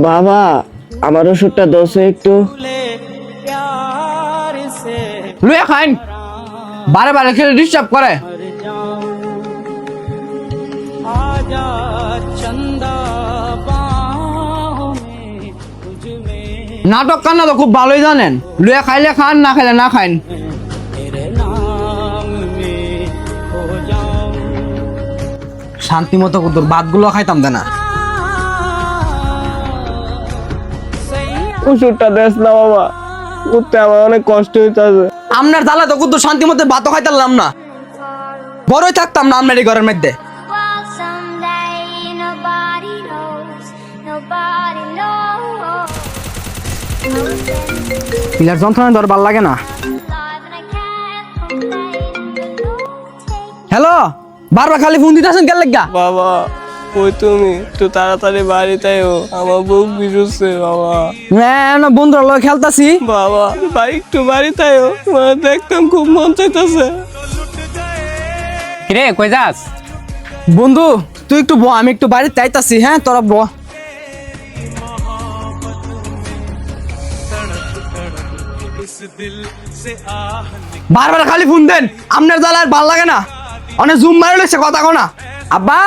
বাবা আমার ওষুধটা দোষে একটু লুয়ে খাইন বারে বারে খেলে ডিস্টার্ব করে। নাটক কান্না তো খুব ভালোই জানেন, লুয়ে খাইলে খান, না খাইলে না খাইন। শান্তি মতো তোর ভাতগুলো খাইতাম না। ওষুধটা দেস না বাবা, উঠতে আমার অনেক কষ্ট হইতেছে। আপনার জ্বালা তো কিন্তু শান্তি মতো ভাতও খাইতাম না, বড়ই থাকতাম না আপনার এই ঘরের মধ্যে। পিলার যন্ত্রণা ধর ভাল লাগে না। হ্যালো, বারবার খালি ফোন দিতেছেন কেন লাগা? বাবা কই তুমি? একটু তাড়াতাড়ি বাড়িতে আইও, আমার বউ বিরুছে বাবা। হ্যাঁ না, বন্ধুরা লগে খেলতাছি। বাবা ভাই একটু বাড়িতে আইও, তোমার দেখতাম খুব মন চাইতেছে। কিরে কই যাস? বন্ধু তুই একটু ব, আমি একটু বাড়িতে আইতাছি। হ্যাঁ তোরা ব। বারবার খালি ফোন দেন, আপনার জ্বালা আর ভাল লাগে না। অনেক জুম মারে লেছে কথা কো না। আব্বা,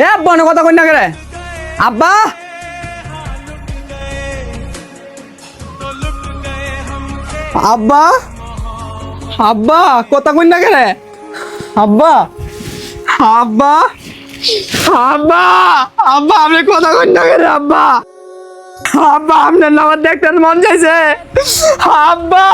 এ আব্বা অনেক কথা কই না করে। আব্বা, আব্বা, আব্বা কথা কই না করে। আব্বা, আব্বা, আব্বা, আব্বা আপনি কথা কই না করে। আব্বা, আব্বা আপনার নাম দেখতে মন চাইছে। আব্বা